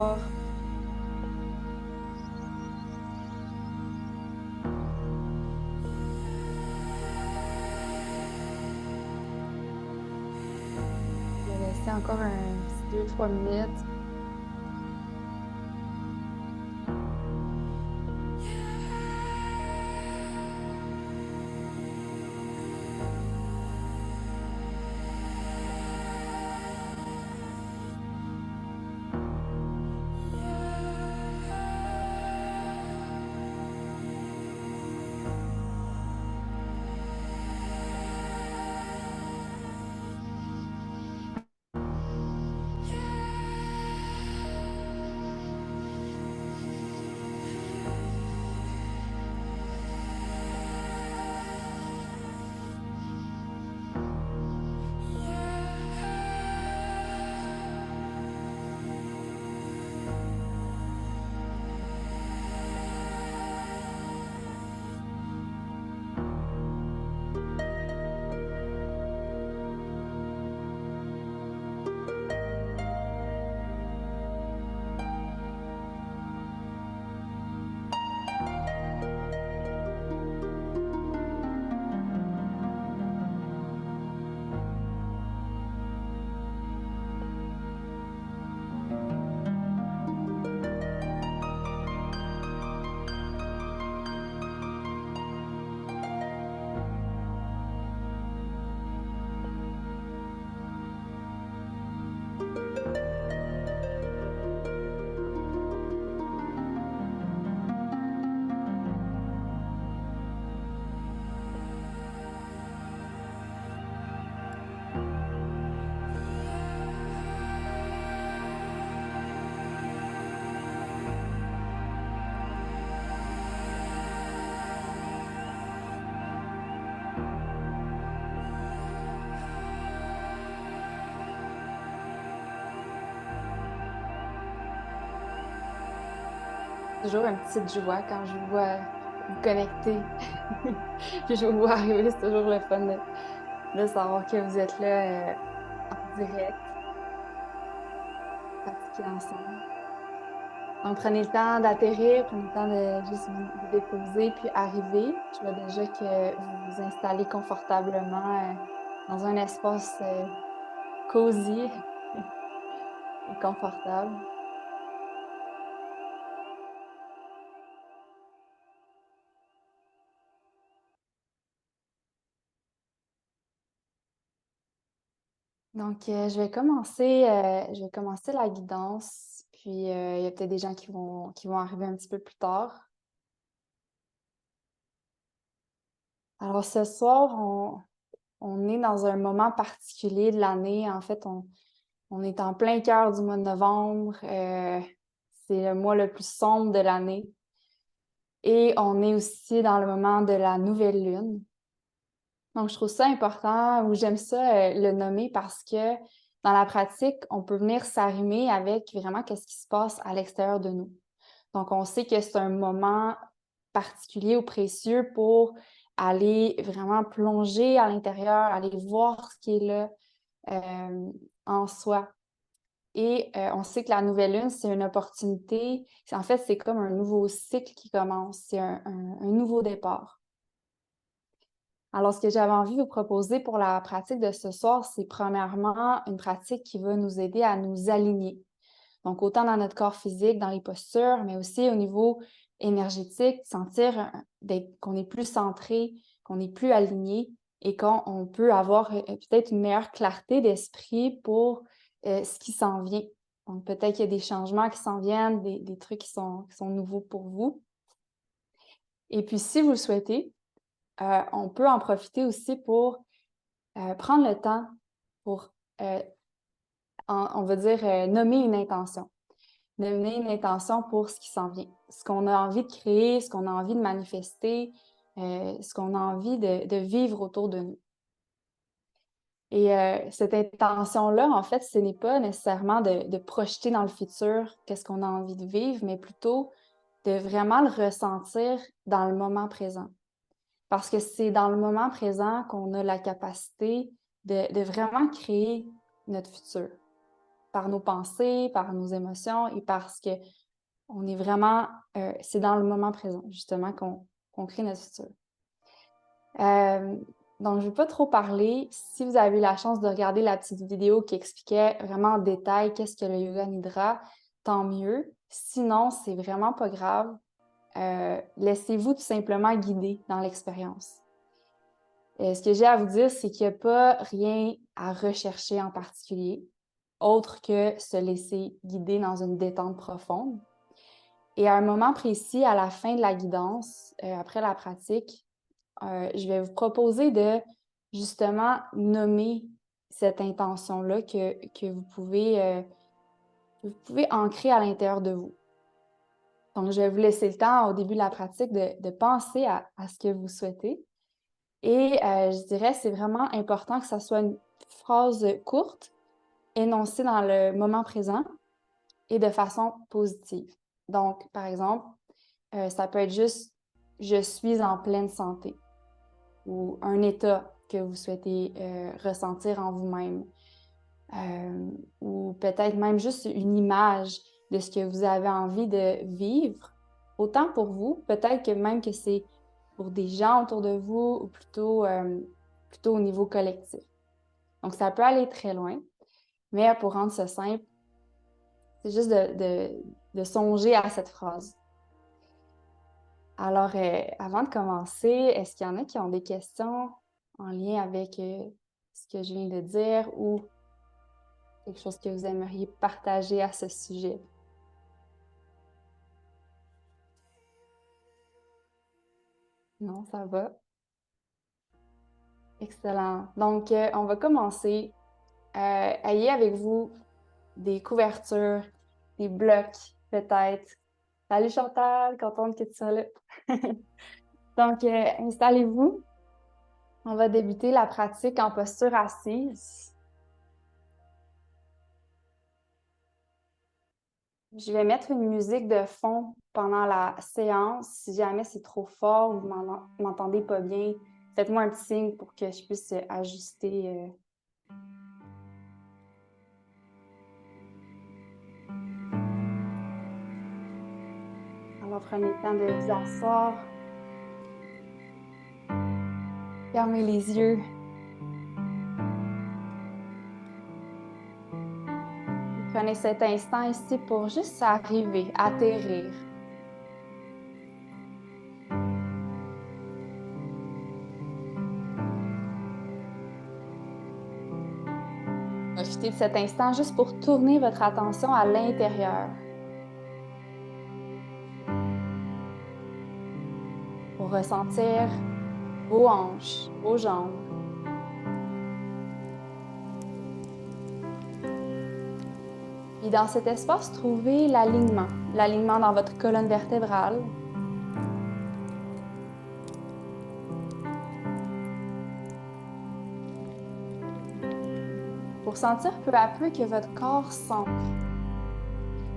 Je vais laisser encore un petit 2-3 minutes. Toujours une petite joie quand je vous vois vous connecter. Puis je vous vois arriver, c'est toujours le fun de savoir que vous êtes là en direct, pratiquer ensemble. Donc, prenez le temps d'atterrir, prenez le temps de juste vous déposer, puis arriver. Je vois déjà que vous vous installez confortablement dans un espace cosy et confortable. Donc, je vais commencer la guidance, puis il y a peut-être des gens qui vont arriver un petit peu plus tard. Alors, ce soir, on est dans un moment particulier de l'année. En fait, on est en plein cœur du mois de novembre. C'est le mois le plus sombre de l'année. Et on est aussi dans le moment de la nouvelle lune. Donc, je trouve ça important, ou j'aime ça le nommer parce que dans la pratique, on peut venir s'arrimer avec vraiment qu'est-ce qui se passe à l'extérieur de nous. Donc, on sait que c'est un moment particulier ou précieux pour aller vraiment plonger à l'intérieur, aller voir ce qui est là en soi. Et on sait que la nouvelle lune, c'est une opportunité. En fait, c'est comme un nouveau cycle qui commence. C'est un nouveau départ. Alors, ce que j'avais envie de vous proposer pour la pratique de ce soir, c'est premièrement une pratique qui va nous aider à nous aligner. Donc, autant dans notre corps physique, dans les postures, mais aussi au niveau énergétique, sentir qu'on est plus centré, qu'on est plus aligné et qu'on peut avoir peut-être une meilleure clarté d'esprit pour ce qui s'en vient. Donc, peut-être qu'il y a des changements qui s'en viennent, des trucs qui sont nouveaux pour vous. Et puis, si vous le souhaitez, on peut en profiter aussi pour prendre le temps pour, on va dire, nommer une intention. Nommer une intention pour ce qui s'en vient. Ce qu'on a envie de créer, ce qu'on a envie de manifester, ce qu'on a envie de vivre autour de nous. Et cette intention-là, en fait, ce n'est pas nécessairement de projeter dans le futur qu'est-ce qu'on a envie de vivre, mais plutôt de vraiment le ressentir dans le moment présent. Parce que c'est dans le moment présent qu'on a la capacité de vraiment créer notre futur. par nos pensées, par nos émotions et parce que on est vraiment, c'est dans le moment présent, justement, qu'on crée notre futur. Donc, je ne vais pas trop parler. Si vous avez eu la chance de regarder la petite vidéo qui expliquait vraiment en détail qu'est-ce que le yoga nidra, tant mieux. Sinon, c'est vraiment pas grave. Laissez-vous tout simplement guider dans l'expérience. Ce que j'ai à vous dire, c'est qu'il n'y a pas rien à rechercher en particulier, autre que se laisser guider dans une détente profonde. Et à un moment précis, à la fin de la guidance, après la pratique, je vais vous proposer de justement nommer cette intention-là que vous pouvez ancrer à l'intérieur de vous. Donc, je vais vous laisser le temps au début de la pratique de penser à ce que vous souhaitez. Et je dirais, c'est vraiment important que ça soit une phrase courte, énoncée dans le moment présent et de façon positive. Donc, par exemple, ça peut être juste « je suis en pleine santé » ou un état que vous souhaitez ressentir en vous-même. Ou peut-être même juste une image de ce que vous avez envie de vivre, autant pour vous, peut-être que même que c'est pour des gens autour de vous ou plutôt au niveau collectif. Donc, ça peut aller très loin, mais pour rendre ça simple, c'est juste de songer à cette phrase. Alors, avant de commencer, est-ce qu'il y en a qui ont des questions en lien avec ce que je viens de dire ou quelque chose que vous aimeriez partager à ce sujet? Non, ça va. Excellent. Donc, on va commencer. Ayez avec vous des couvertures, des blocs, peut-être. Salut Chantal, contente que tu sois là. Donc, installez-vous. On va débuter la pratique en posture assise. Je vais mettre une musique de fond pendant la séance. Si jamais c'est trop fort ou vous m'entendez pas bien, faites-moi un petit signe pour que je puisse ajuster. Alors, prenez le temps de vous asseoir. Fermez les yeux. Prenez cet instant ici pour juste arriver, atterrir. Profitez de cet instant juste pour tourner votre attention à l'intérieur. Pour ressentir vos hanches, vos jambes. Et dans cet espace, trouvez l'alignement dans votre colonne vertébrale. Pour sentir peu à peu que votre corps s'ancre.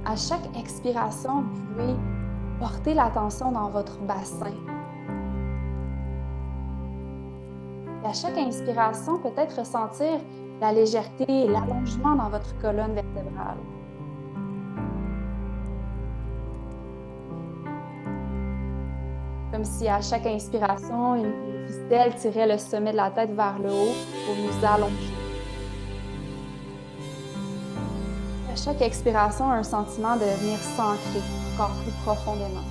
À chaque expiration, vous pouvez porter l'attention dans votre bassin. Et à chaque inspiration, peut-être ressentir la légèreté et l'allongement dans votre colonne vertébrale. Comme si à chaque inspiration, une ficelle tirait le sommet de la tête vers le haut pour nous allonger. À chaque expiration, un sentiment de venir s'ancrer encore plus profondément.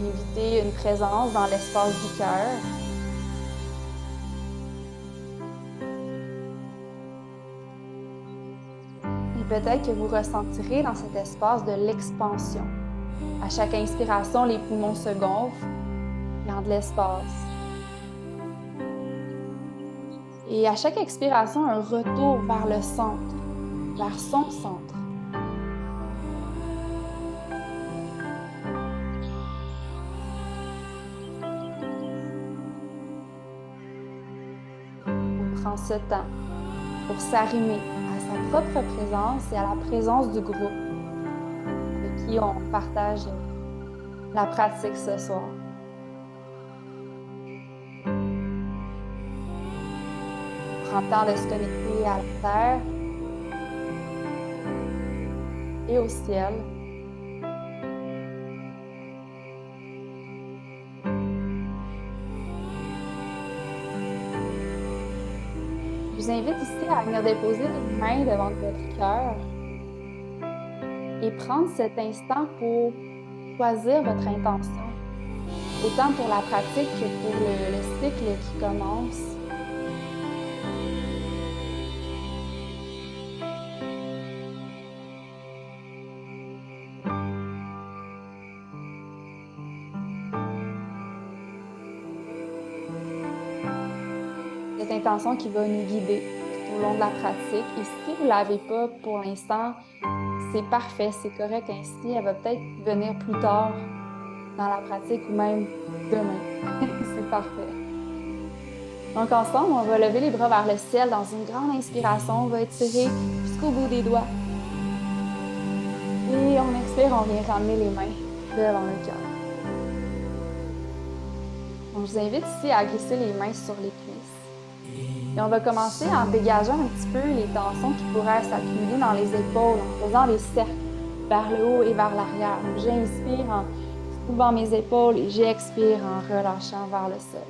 Invitez une présence dans l'espace du cœur. Et peut-être que vous ressentirez dans cet espace de l'expansion. À chaque inspiration, les poumons se gonflent, il y a de l'espace. Et à chaque expiration, un retour vers le centre, vers son centre. On prend ce temps pour s'arrimer à sa propre présence et à la présence du groupe avec qui on partage la pratique ce soir. prend le temps de se connecter à la terre et au ciel. Je vous invite ici à venir déposer les mains devant votre cœur et prendre cet instant pour choisir votre intention, autant pour la pratique que pour le cycle qui commence. Cette intention qui va nous guider tout au long de la pratique. Et si vous ne l'avez pas pour l'instant, c'est parfait, c'est correct ainsi. Elle va peut-être venir plus tard dans la pratique ou même demain. C'est parfait. Donc ensemble, on va lever les bras vers le ciel dans une grande inspiration. On va étirer jusqu'au bout des doigts. Et on expire, on vient ramener les mains devant le cœur. Donc, je vous invite ici à glisser les mains sur les cuisses. Et on va commencer en dégageant un petit peu les tensions qui pourraient s'accumuler dans les épaules, en faisant des cercles vers le haut et vers l'arrière. J'inspire en soulevant mes épaules et j'expire en relâchant vers le sol.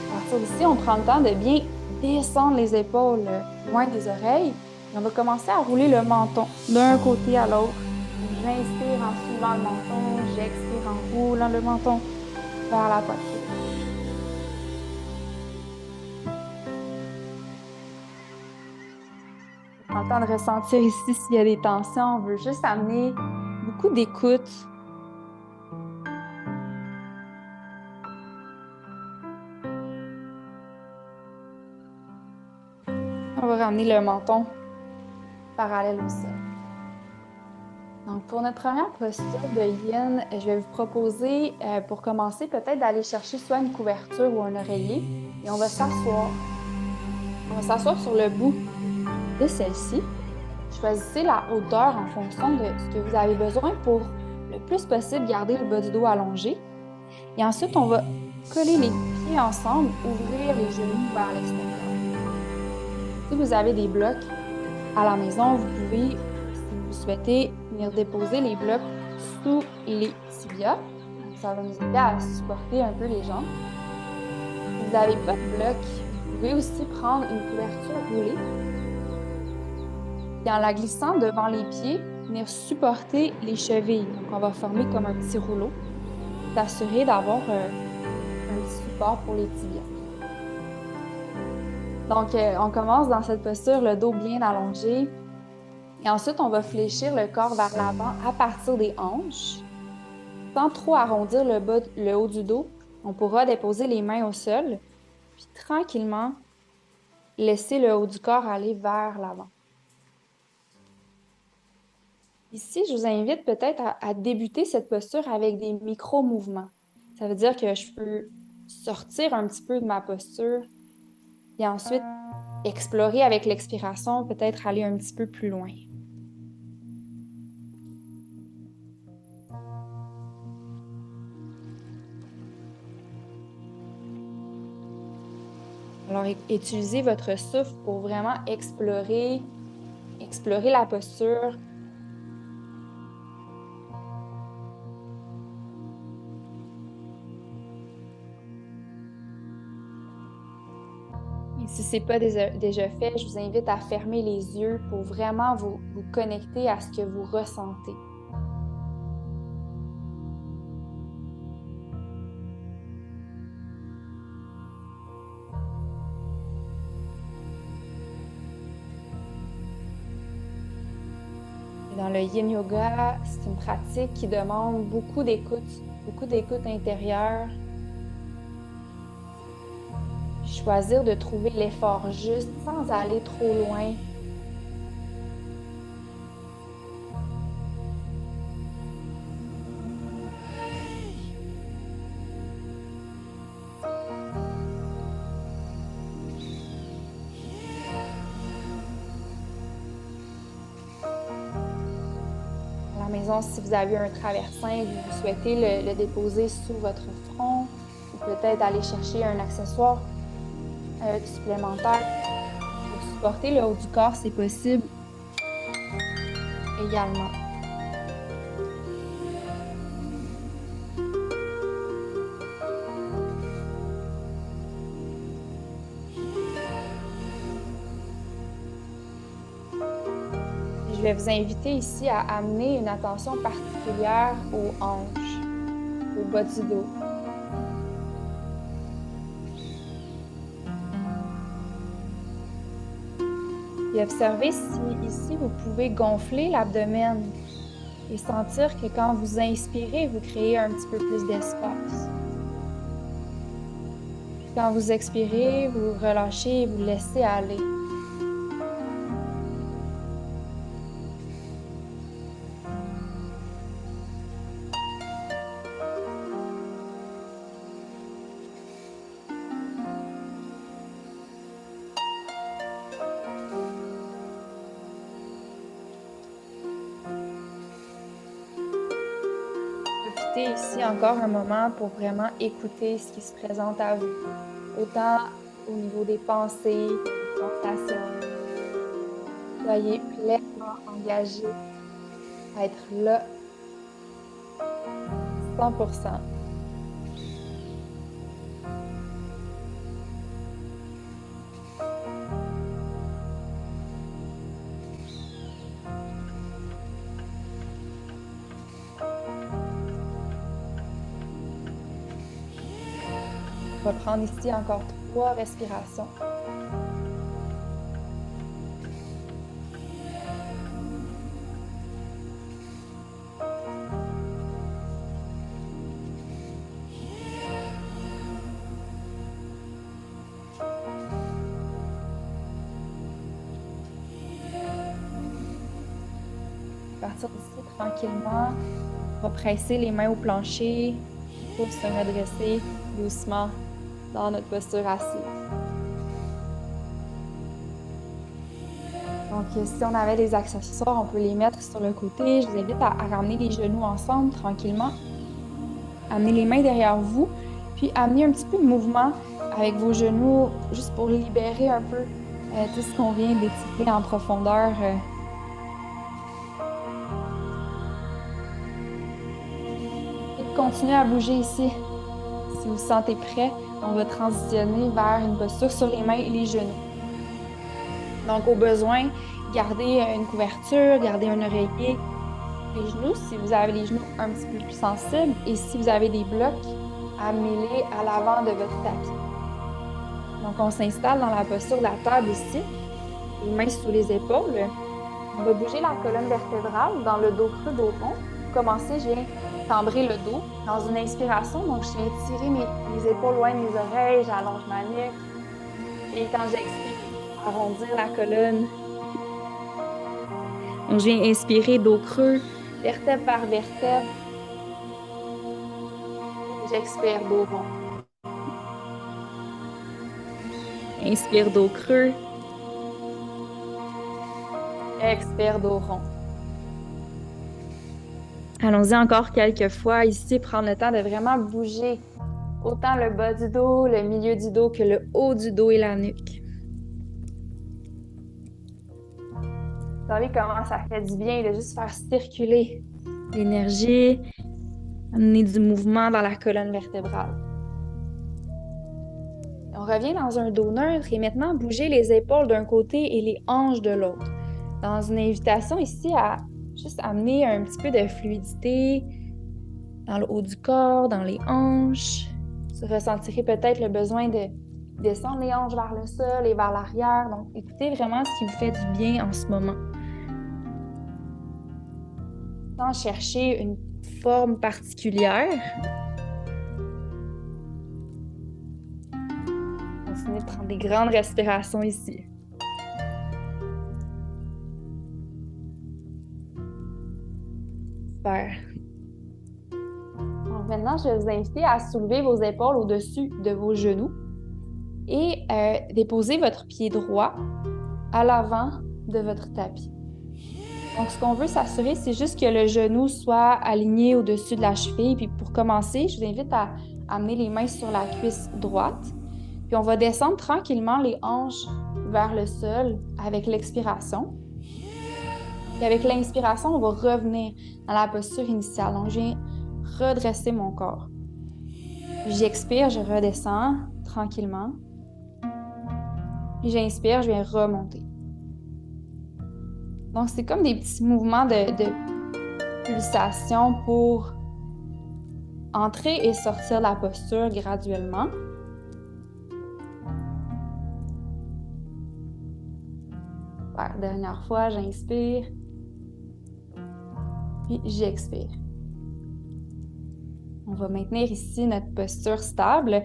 À partir d'ici, on prend le temps de bien descendre les épaules loin des oreilles. Et on va commencer à rouler le menton d'un côté à l'autre. J'inspire en soulevant le menton, j'expire en roulant le menton vers la poitrine. On prend le temps de ressentir ici s'il y a des tensions. On veut juste amener beaucoup d'écoute. On va ramener le menton parallèle au sol. Donc, pour notre première posture de yin, je vais vous proposer, pour commencer, peut-être d'aller chercher soit une couverture ou un oreiller. Et on va s'asseoir. On va s'asseoir sur le bout de celle-ci. Choisissez la hauteur en fonction de ce que vous avez besoin pour le plus possible garder le bas du dos allongé. Et ensuite, on va coller les pieds ensemble, ouvrir les genoux vers l'extérieur. Si vous avez des blocs à la maison, vous pouvez, si vous souhaitez, venir déposer les blocs sous les tibias. Ça va nous aider à supporter un peu les jambes. Si vous n'avez pas de bloc, vous pouvez aussi prendre une couverture roulée. Et en la glissant devant les pieds, venir supporter les chevilles. Donc, on va former comme un petit rouleau. S'assurer d'avoir un petit support pour les tibias. Donc, on commence dans cette posture, le dos bien allongé. Et ensuite, on va fléchir le corps vers l'avant à partir des hanches. Sans trop arrondir le haut du dos, on pourra déposer les mains au sol. Puis tranquillement, laisser le haut du corps aller vers l'avant. Ici, je vous invite peut-être à débuter cette posture avec des micro-mouvements. Ça veut dire que je peux sortir un petit peu de ma posture et ensuite explorer avec l'expiration, peut-être aller un petit peu plus loin. Alors, utilisez votre souffle pour vraiment explorer la posture. Et si ce n'est pas déjà fait, je vous invite à fermer les yeux pour vraiment vous connecter à ce que vous ressentez. Et dans le Yin Yoga, c'est une pratique qui demande beaucoup d'écoute intérieure. Choisir de trouver l'effort juste sans aller trop loin. À la maison, Disons, si vous avez un traversin, vous souhaitez le déposer sous votre front, ou peut-être aller chercher un accessoire supplémentaire pour supporter le haut du corps, c'est possible également. Je vais vous inviter ici à amener une attention particulière aux hanches, au bas du dos. Et observez si ici vous pouvez gonfler l'abdomen et sentir que quand vous inspirez, vous créez un petit peu plus d'espace. Quand vous expirez, vous relâchez et vous laissez aller. Profitez ici encore un moment pour vraiment écouter ce qui se présente à vous, autant au niveau des pensées, des sensations. Soyez pleinement engagé à être là 100%. On va prendre ici encore 3 respirations. À partir d'ici, tranquillement, on va presser les mains au plancher pour se redresser doucement dans notre posture assise. Donc, si on avait des accessoires, on peut les mettre sur le côté. Je vous invite à ramener les genoux ensemble tranquillement. Amenez les mains derrière vous, puis amenez un petit peu de mouvement avec vos genoux, juste pour libérer un peu tout ce qu'on vient d'étirer en profondeur. Et continuez à bouger ici. Si vous vous sentez prêt, on va transitionner vers une posture sur les mains et les genoux. Donc, au besoin, gardez une couverture, gardez un oreiller. Les genoux, si vous avez les genoux un petit peu plus sensibles, et si vous avez des blocs, amenez-les à l'avant de votre tapis. Donc, on s'installe dans la posture de la table ici, les mains sous les épaules. On va bouger la colonne vertébrale dans le dos creux, dos rond. Pour commencer, je viens cambrer le dos dans une inspiration. Donc, je viens tirer mes épaules loin de mes oreilles, j'allonge ma nuque. Et quand j'expire, arrondir la colonne. Donc, je viens inspirer dos creux, vertèbre par vertèbre. J'expire dos rond. Inspire dos creux. Expire dos rond. Allons-y encore quelques fois ici, prendre le temps de vraiment bouger autant le bas du dos, le milieu du dos que le haut du dos et la nuque. Vous savez comment ça fait du bien de juste faire circuler l'énergie, amener du mouvement dans la colonne vertébrale. On revient dans un dos neutre et maintenant bouger les épaules d'un côté et les hanches de l'autre. Dans une invitation ici à juste amener un petit peu de fluidité dans le haut du corps, dans les hanches. Vous ressentirez peut-être le besoin de descendre les hanches vers le sol et vers l'arrière. Donc, écoutez vraiment ce qui vous fait du bien en ce moment. Sans chercher une forme particulière. Continuez de prendre des grandes respirations ici. Super. Donc maintenant, je vais vous inviter à soulever vos épaules au-dessus de vos genoux et déposer votre pied droit à l'avant de votre tapis. Donc, ce qu'on veut s'assurer, c'est juste que le genou soit aligné au-dessus de la cheville. Puis pour commencer, je vous invite à amener les mains sur la cuisse droite. Puis on va descendre tranquillement les hanches vers le sol avec l'expiration. Puis avec l'inspiration, on va revenir dans la posture initiale. Donc, je viens redresser mon corps. J'expire, je redescends tranquillement. Puis j'inspire, je viens remonter. Donc, c'est comme des petits mouvements de pulsation pour entrer et sortir de la posture graduellement. Super. Dernière fois, j'inspire. Puis j'expire. On va maintenir ici notre posture stable.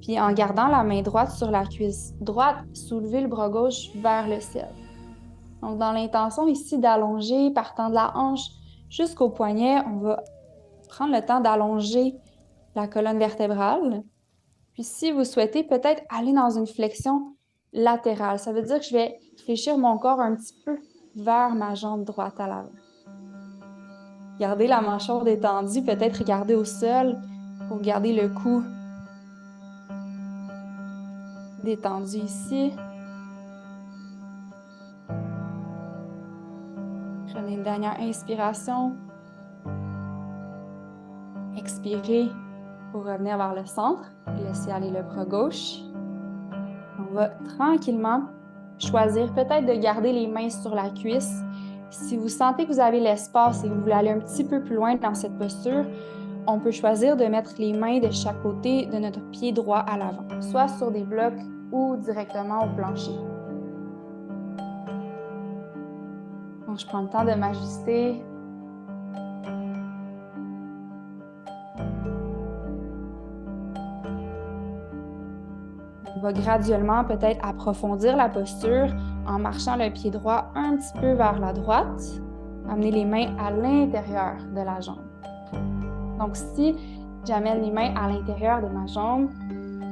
Puis en gardant la main droite sur la cuisse droite, soulever le bras gauche vers le ciel. Donc, dans l'intention ici d'allonger, partant de la hanche jusqu'au poignet, on va prendre le temps d'allonger la colonne vertébrale. Puis si vous souhaitez peut-être aller dans une flexion latérale, ça veut dire que je vais fléchir mon corps un petit peu vers ma jambe droite à l'avant. Gardez la mâchoire détendue, peut-être regarder au sol pour garder le cou détendu ici. Prenez une dernière inspiration. Expirez pour revenir vers le centre. Laissez aller le bras gauche. On va tranquillement choisir peut-être de garder les mains sur la cuisse. Si vous sentez que vous avez l'espace et que vous voulez aller un petit peu plus loin dans cette posture, on peut choisir de mettre les mains de chaque côté de notre pied droit à l'avant, soit sur des blocs ou directement au plancher. Donc, je prends le temps de m'ajuster. On va graduellement peut-être approfondir la posture en marchant le pied droit un petit peu vers la droite. Amener les mains à l'intérieur de la jambe. Donc, si j'amène les mains à l'intérieur de ma jambe,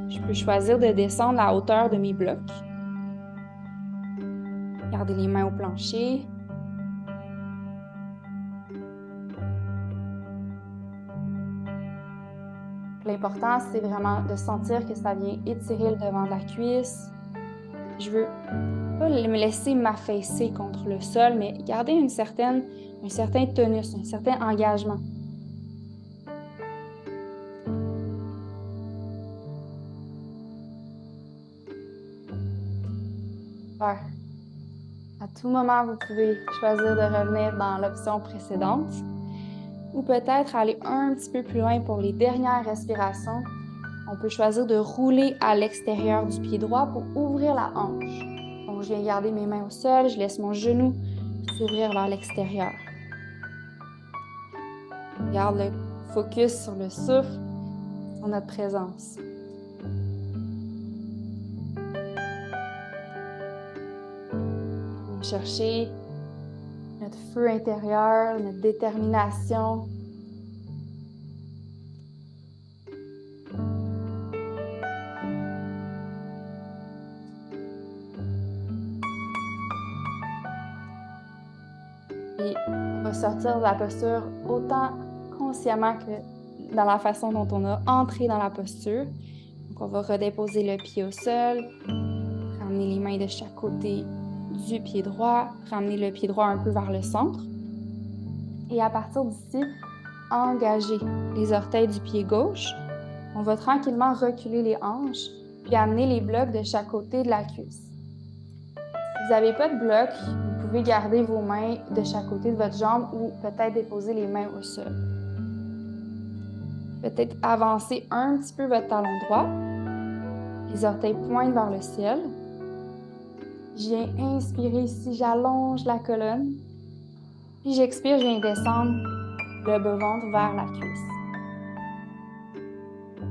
je peux choisir de descendre la hauteur de mes blocs. Gardez les mains au plancher. L'important, c'est vraiment de sentir que ça vient étirer le devant de la cuisse. Je veux pas me laisser m'affaisser contre le sol, mais garder un certain tonus, un certain engagement. Super. À tout moment, vous pouvez choisir de revenir dans l'option précédente ou peut-être aller un petit peu plus loin pour les dernières respirations. On peut choisir de rouler à l'extérieur du pied droit pour ouvrir la hanche. Donc, je viens garder mes mains au sol, je laisse mon genou s'ouvrir vers l'extérieur. Garde le focus sur le souffle, sur notre présence. On va chercher notre feu intérieur, notre détermination. Puis, on va sortir de la posture autant consciemment que dans la façon dont on a entré dans la posture. Donc, on va redéposer le pied au sol, ramener les mains de chaque côté du pied droit, ramener le pied droit un peu vers le centre. Et à partir d'ici, engager les orteils du pied gauche. On va tranquillement reculer les hanches, puis amener les blocs de chaque côté de la cuisse. Si vous n'avez pas de bloc, vous pouvez garder vos mains de chaque côté de votre jambe ou peut-être déposer les mains au sol. Peut-être avancer un petit peu votre talon droit. Les orteils pointent vers le ciel. Je viens inspirer ici, j'allonge la colonne. Puis j'expire, je viens descendre le bas-ventre vers la cuisse.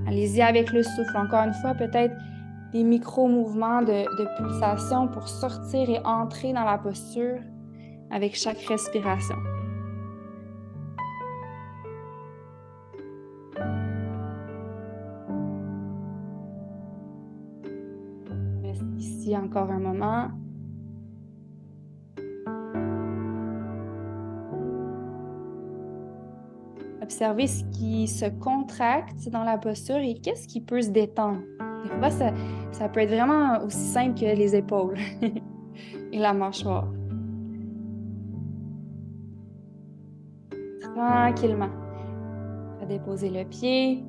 Allez-y avec le souffle. Encore une fois, peut-être des micro-mouvements de pulsation pour sortir et entrer dans la posture avec chaque respiration. Reste ici encore un moment. observer ce qui se contracte dans la posture et qu'est-ce qui peut se détendre. Des fois, ça peut être vraiment aussi simple que les épaules et la mâchoire. Tranquillement. Déposer le pied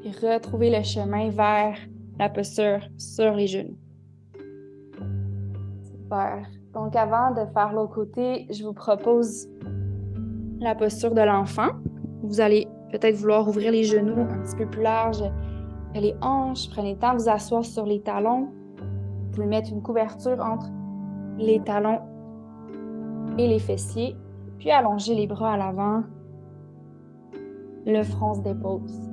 et retrouver le chemin vers la posture sur les genoux. Super. Donc, avant de faire l'autre côté, je vous propose la posture de l'enfant. Vous allez peut-être vouloir ouvrir les genoux un petit peu plus larges, les hanches. Prenez le temps de vous asseoir sur les talons. Vous pouvez mettre une couverture entre les talons et les fessiers, puis allonger les bras à l'avant. Le front se dépose.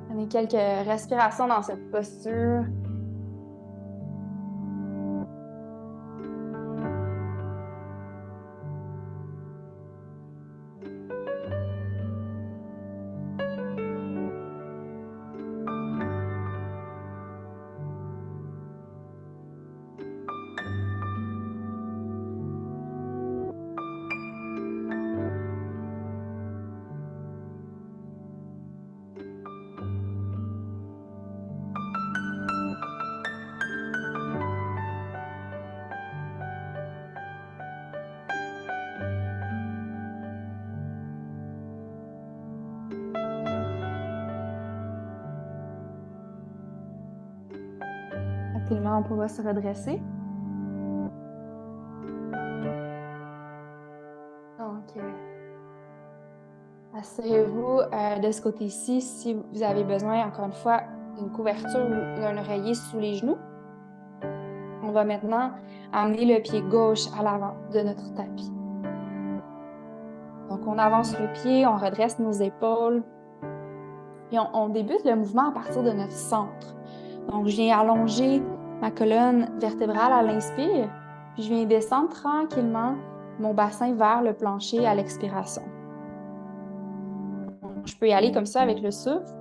Prenez quelques respirations dans cette posture. Tranquillement, on pourra se redresser. Donc, assurez-vous de ce côté-ci si vous avez besoin, encore une fois, d'une couverture ou d'un oreiller sous les genoux. On va maintenant amener le pied gauche à l'avant de notre tapis. Donc, on avance le pied, on redresse nos épaules. Et on débute le mouvement à partir de notre centre. Donc, je viens allonger ma colonne vertébrale à l'inspire, puis je viens descendre tranquillement mon bassin vers le plancher à l'expiration. Je peux y aller comme ça avec le souffle.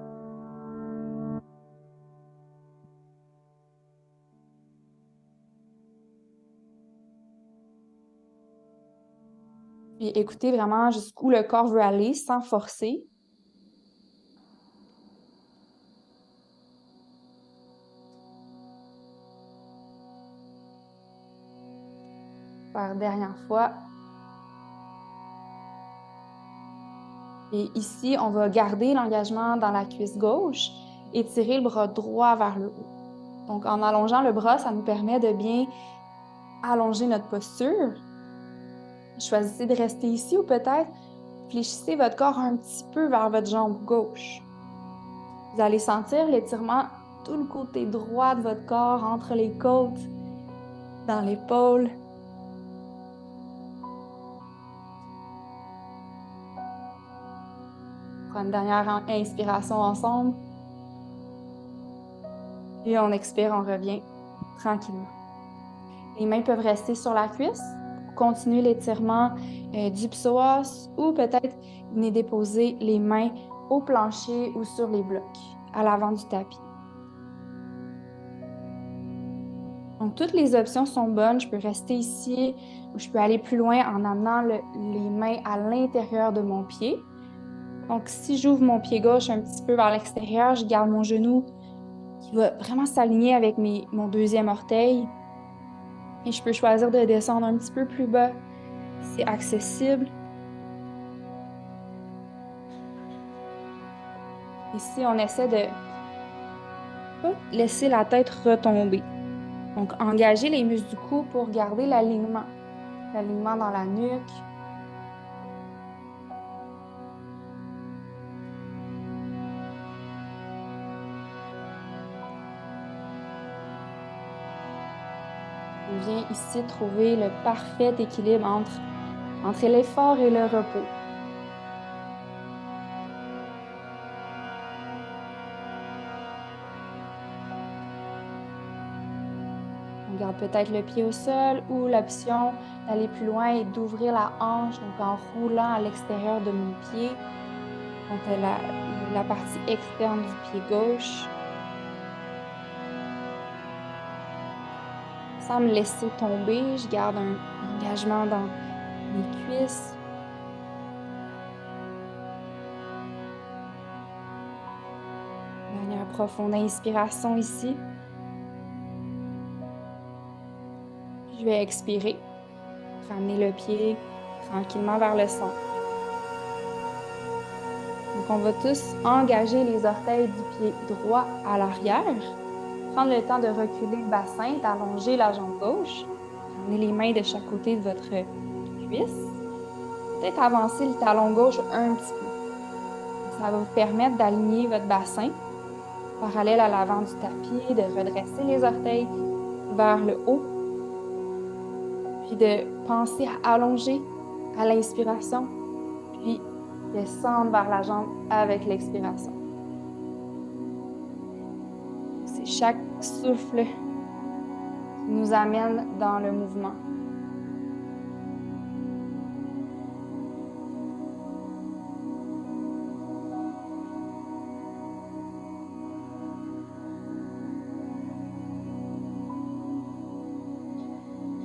Puis écoutez vraiment jusqu'où le corps veut aller sans forcer. Faire dernière fois. Et ici, on va garder l'engagement dans la cuisse gauche et tirer le bras droit vers le haut. Donc, en allongeant le bras, ça nous permet de bien allonger notre posture. Choisissez de rester ici ou peut-être fléchissez votre corps un petit peu vers votre jambe gauche. Vous allez sentir l'étirement tout le côté droit de votre corps, entre les côtes, dans l'épaule. Prends une dernière inspiration ensemble. Et on expire, on revient tranquillement. Les mains peuvent rester sur la cuisse pour continuer l'étirement du psoas ou peut-être venir déposer les mains au plancher ou sur les blocs à l'avant du tapis. Donc, toutes les options sont bonnes. Je peux rester ici ou je peux aller plus loin en amenant les mains à l'intérieur de mon pied. Donc, si j'ouvre mon pied gauche un petit peu vers l'extérieur, je garde mon genou qui va vraiment s'aligner avec mon deuxième orteil. Et je peux choisir de descendre un petit peu plus bas. C'est accessible. Ici, on essaie de pas laisser la tête retomber. Donc, engager les muscles du cou pour garder l'alignement dans la nuque. On vient ici trouver le parfait équilibre entre l'effort et le repos. On garde peut-être le pied au sol ou l'option d'aller plus loin et d'ouvrir la hanche, donc en roulant à l'extérieur de mon pied, donc la partie externe du pied gauche. sans me laisser tomber. Je garde un engagement dans mes cuisses. Dernière profonde inspiration ici. Puis je vais expirer. Ramener le pied tranquillement vers le centre. Donc, on va tous engager les orteils du pied droit à l'arrière. Prendre le temps de reculer le bassin, d'allonger la jambe gauche. Ramener les mains de chaque côté de votre cuisse. Peut-être avancer le talon gauche un petit peu. Ça va vous permettre d'aligner votre bassin parallèle à l'avant du tapis, de redresser les orteils vers le haut, puis de penser à allonger à l'inspiration, puis descendre vers la jambe avec l'expiration. C'est chaque souffle qui nous amène dans le mouvement.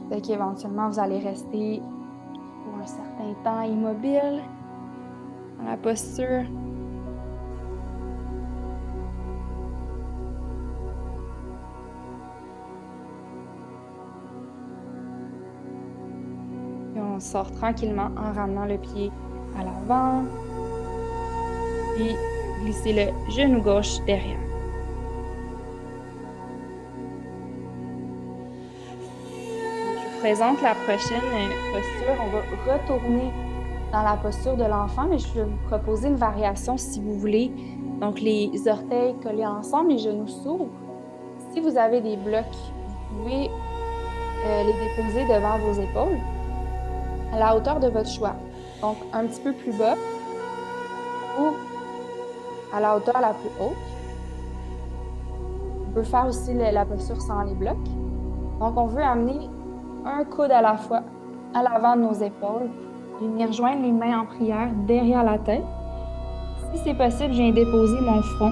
Peut-être qu'éventuellement, vous allez rester pour un certain temps immobile dans la posture. Puis on sort tranquillement en ramenant le pied à l'avant. Puis glisser le genou gauche derrière. Je vous présente la prochaine posture. On va retourner dans la posture de l'enfant, mais je vais vous proposer une variation si vous voulez. Donc, les orteils collés ensemble, les genoux s'ouvrent. Si vous avez des blocs, vous pouvez les déposer devant vos épaules à la hauteur de votre choix. Donc, un petit peu plus bas ou à la hauteur la plus haute. On peut faire aussi la posture sans les blocs. Donc, on veut amener un coude à la fois à l'avant de nos épaules et venir joindre les mains en prière derrière la tête. Si c'est possible, je viens déposer mon front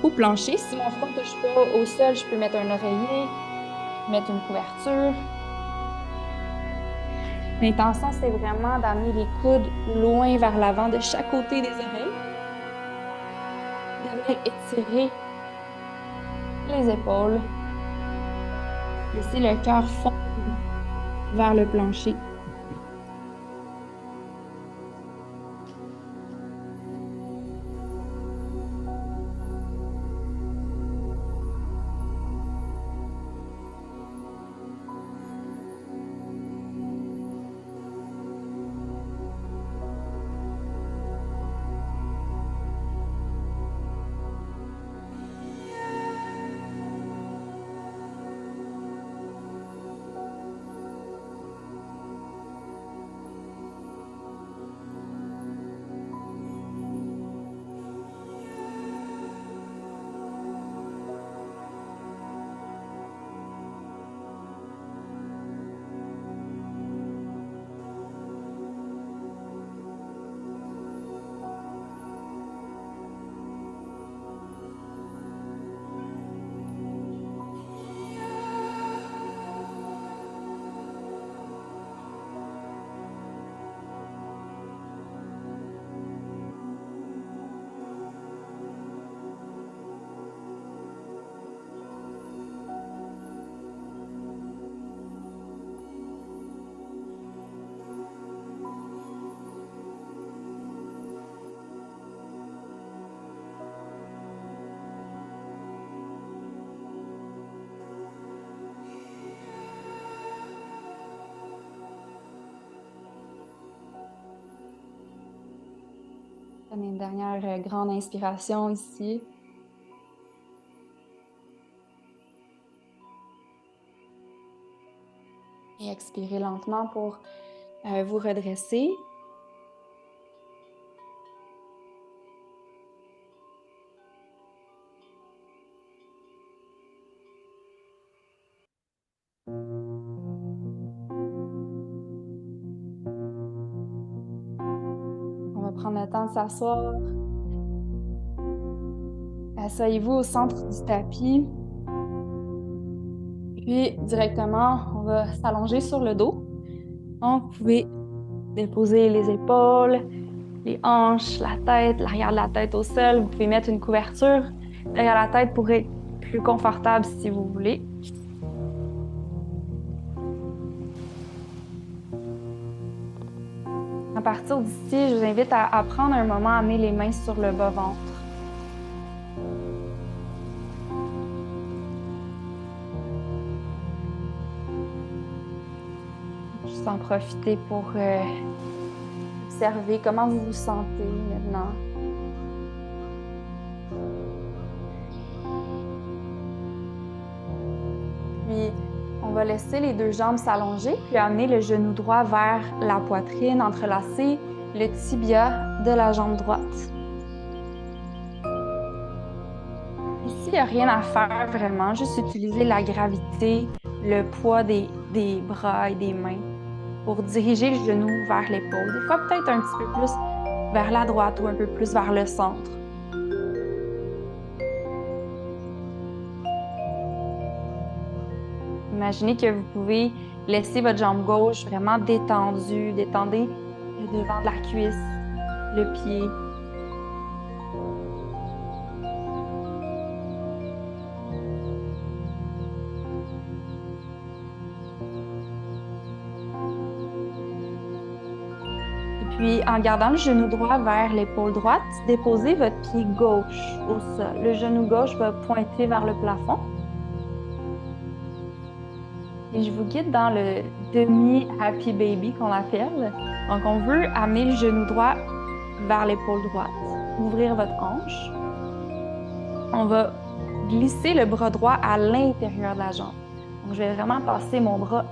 au plancher. Si mon front ne touche pas au sol, je peux mettre un oreiller, mettre une couverture. L'intention, c'est vraiment d'amener les coudes loin vers l'avant de chaque côté des oreilles. De venir étirer les épaules. Laisser le cœur fondre vers le plancher. Prenez une dernière grande inspiration ici. Et expirez lentement pour vous redresser. On va prendre le temps de s'asseoir. Asseyez-vous au centre du tapis. Puis, directement, on va s'allonger sur le dos. Donc, vous pouvez déposer les épaules, les hanches, la tête, l'arrière de la tête au sol. Vous pouvez mettre une couverture derrière la tête pour être plus confortable si vous voulez. À partir d'ici, je vous invite à prendre un moment à amener les mains sur le bas-ventre. Juste en profiter pour observer comment vous vous sentez maintenant. Puis, on va laisser les deux jambes s'allonger, puis amener le genou droit vers la poitrine, entrelacer le tibia de la jambe droite. Ici, il n'y a rien à faire vraiment, juste utiliser la gravité, le poids des bras et des mains pour diriger le genou vers l'épaule. Des fois, peut-être un petit peu plus vers la droite ou un peu plus vers le centre. Imaginez que vous pouvez laisser votre jambe gauche vraiment détendue. Détendez le devant de la cuisse, le pied. Et puis, en gardant le genou droit vers l'épaule droite, déposez votre pied gauche au sol. Le genou gauche va pointer vers le plafond. Et je vous guide dans le demi-happy baby qu'on appelle. Donc, on veut amener le genou droit vers l'épaule droite, ouvrir votre hanche. On va glisser le bras droit à l'intérieur de la jambe. Donc, je vais vraiment passer mon bras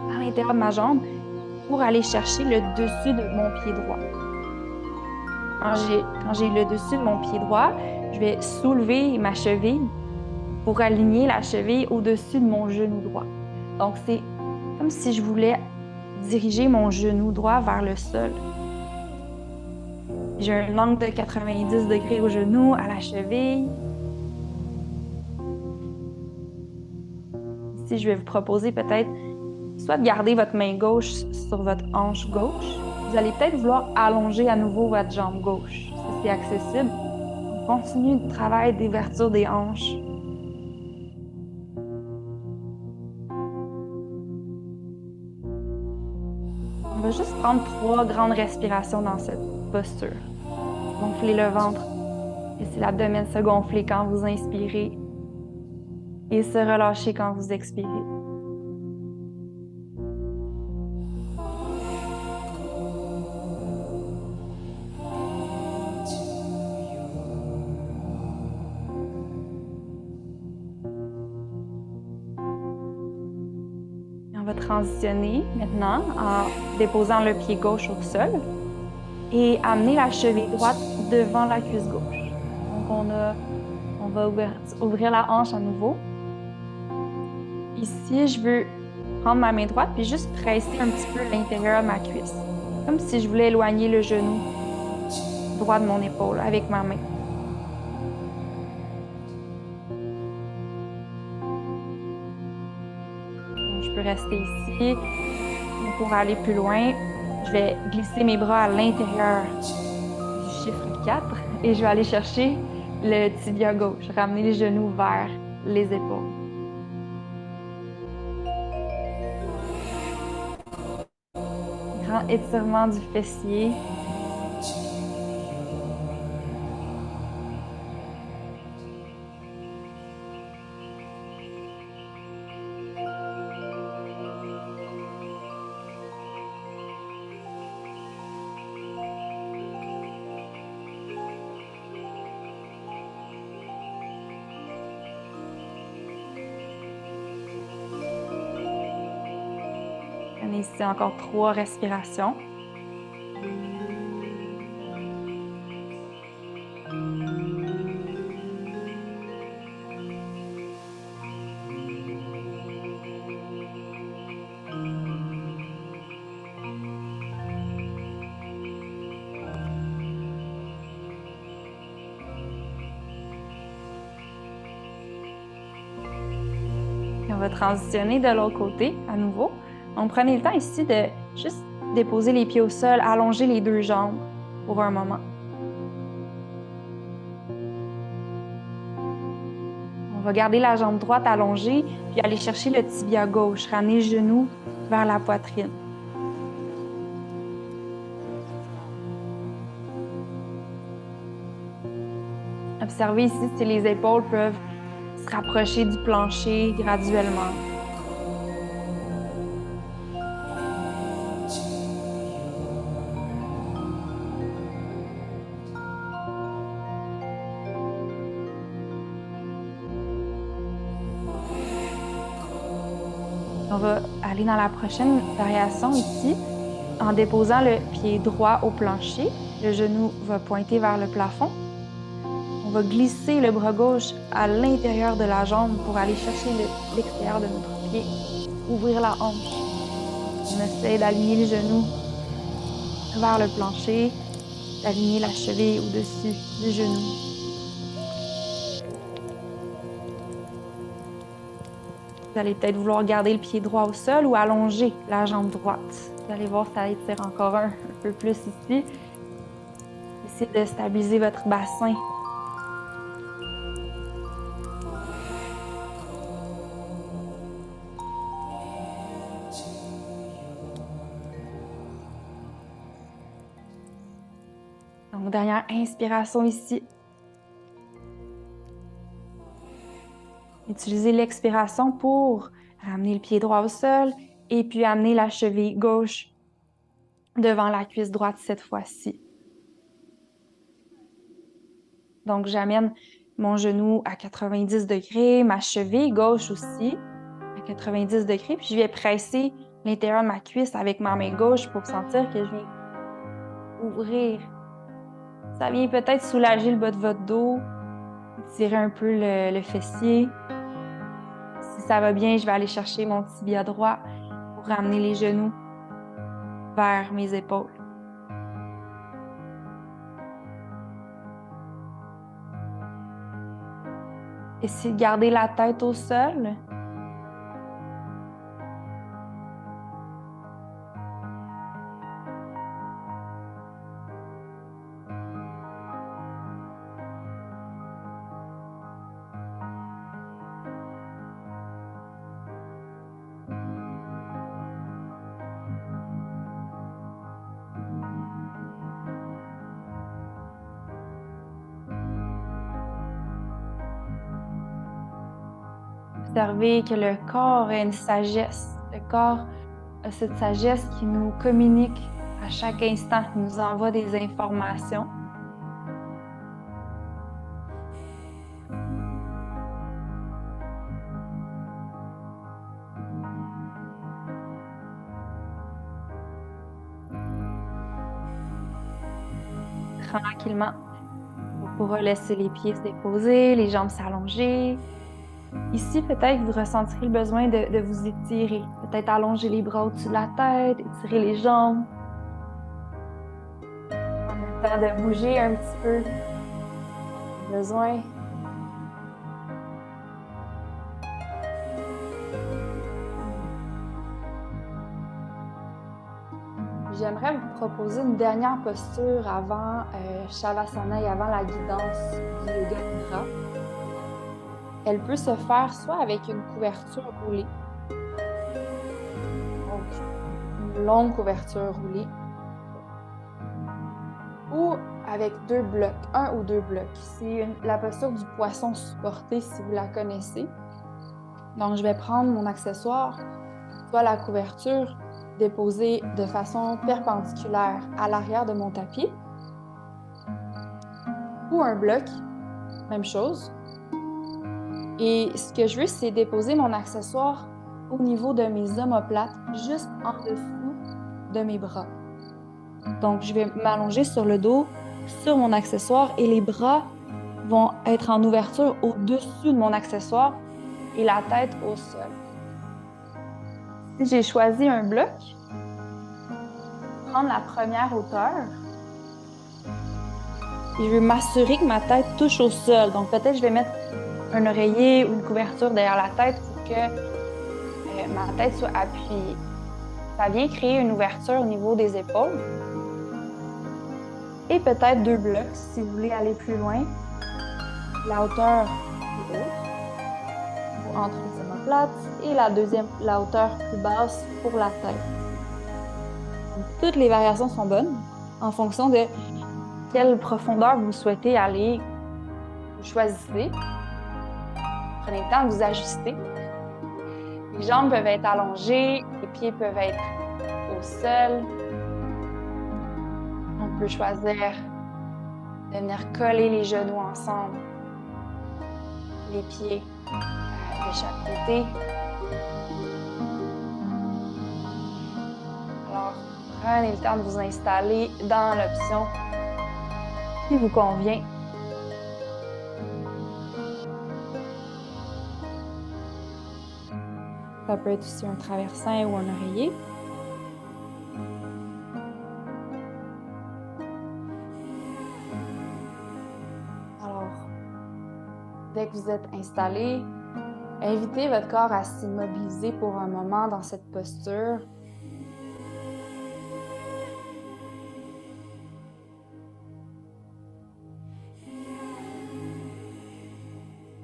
à l'intérieur de ma jambe pour aller chercher le dessus de mon pied droit. Quand j'ai le dessus de mon pied droit, je vais soulever ma cheville pour aligner la cheville au-dessus de mon genou droit. Donc, c'est comme si je voulais diriger mon genou droit vers le sol. J'ai un angle de 90 degrés au genou, à la cheville. Ici, je vais vous proposer peut-être soit de garder votre main gauche sur votre hanche gauche. Vous allez peut-être vouloir allonger à nouveau votre jambe gauche, si c'est accessible. Continuez le travail d'ouverture des hanches. On va juste prendre 3 grandes respirations dans cette posture. Gonflez le ventre. Laissez l'abdomen se gonfler quand vous inspirez et se relâcher quand vous expirez. Et on va transitionner maintenant en déposant le pied gauche au sol et amener la cheville droite devant la cuisse gauche. Donc, on va ouvrir la hanche à nouveau. Ici, je veux prendre ma main droite puis juste presser un petit peu l'intérieur de ma cuisse. Comme si je voulais éloigner le genou droit de mon épaule avec ma main. Donc, je peux rester ici. Pour aller plus loin, je vais glisser mes bras à l'intérieur du chiffre 4 et je vais aller chercher le tibia gauche, ramener les genoux vers les épaules. Grand étirement du fessier. On est ici encore 3 respirations. On va transitionner de l'autre côté à nouveau. Donc, prenez le temps ici de juste déposer les pieds au sol, allonger les deux jambes pour un moment. On va garder la jambe droite allongée, puis aller chercher le tibia gauche, ramener le genou vers la poitrine. Observez ici si les épaules peuvent se rapprocher du plancher graduellement. On va aller dans la prochaine variation ici, en déposant le pied droit au plancher. Le genou va pointer vers le plafond. On va glisser le bras gauche à l'intérieur de la jambe pour aller chercher l'extérieur de notre pied, ouvrir la hanche. On essaie d'aligner le genou vers le plancher, d'aligner la cheville au-dessus du genou. Vous allez peut-être vouloir garder le pied droit au sol ou allonger la jambe droite. Vous allez voir, ça étire encore un peu plus ici. Essayez de stabiliser votre bassin. Donc, dernière inspiration ici. Utilisez l'expiration pour ramener le pied droit au sol et puis amener la cheville gauche devant la cuisse droite cette fois-ci. Donc, j'amène mon genou à 90 degrés, ma cheville gauche aussi à 90 degrés, puis je vais presser l'intérieur de ma cuisse avec ma main gauche pour sentir que je viens ouvrir. Ça vient peut-être soulager le bas de votre dos, tirer un peu le fessier. Si ça va bien, je vais aller chercher mon tibia droit pour ramener les genoux vers mes épaules. Essayez de garder la tête au sol. Observez que le corps a une sagesse. Le corps a cette sagesse qui nous communique à chaque instant, qui nous envoie des informations. Tranquillement, vous pourrez laisser les pieds se déposer, les jambes s'allonger. Ici, peut-être que vous ressentirez le besoin de vous étirer. Peut-être allonger les bras au-dessus de la tête, étirer les jambes. En même temps de bouger un petit peu. Besoin. J'aimerais vous proposer une dernière posture avant Shavasana et avant la guidance du Yoga Nidra. Elle peut se faire soit avec une couverture roulée, donc une longue couverture roulée, ou avec deux blocs, un ou deux blocs. C'est la posture du poisson supporté si vous la connaissez. Donc, je vais prendre mon accessoire, soit la couverture, déposée de façon perpendiculaire à l'arrière de mon tapis, ou un bloc, même chose. Et ce que je veux, c'est déposer mon accessoire au niveau de mes omoplates, juste en dessous de mes bras. Donc, je vais m'allonger sur le dos, sur mon accessoire, et les bras vont être en ouverture au-dessus de mon accessoire et la tête au sol. Si j'ai choisi un bloc, prendre la première hauteur, et je vais m'assurer que ma tête touche au sol. Donc, peut-être je vais mettre un oreiller ou une couverture derrière la tête pour que que ma tête soit appuyée. Ça vient créer une ouverture au niveau des épaules. Et peut-être 2 blocs si vous voulez aller plus loin. La hauteur plus haute entre les omoplates et la hauteur plus basse pour la tête. Donc, toutes les variations sont bonnes en fonction de quelle profondeur vous souhaitez aller. Vous choisissez. Prenez le temps de vous ajuster. Les jambes peuvent être allongées, les pieds peuvent être au sol. On peut choisir de venir coller les genoux ensemble, les pieds de chaque côté. Alors, prenez le temps de vous installer dans l'option qui vous convient. Ça peut être aussi un traversin ou un oreiller. Alors, dès que vous êtes installé, invitez votre corps à s'immobiliser pour un moment dans cette posture.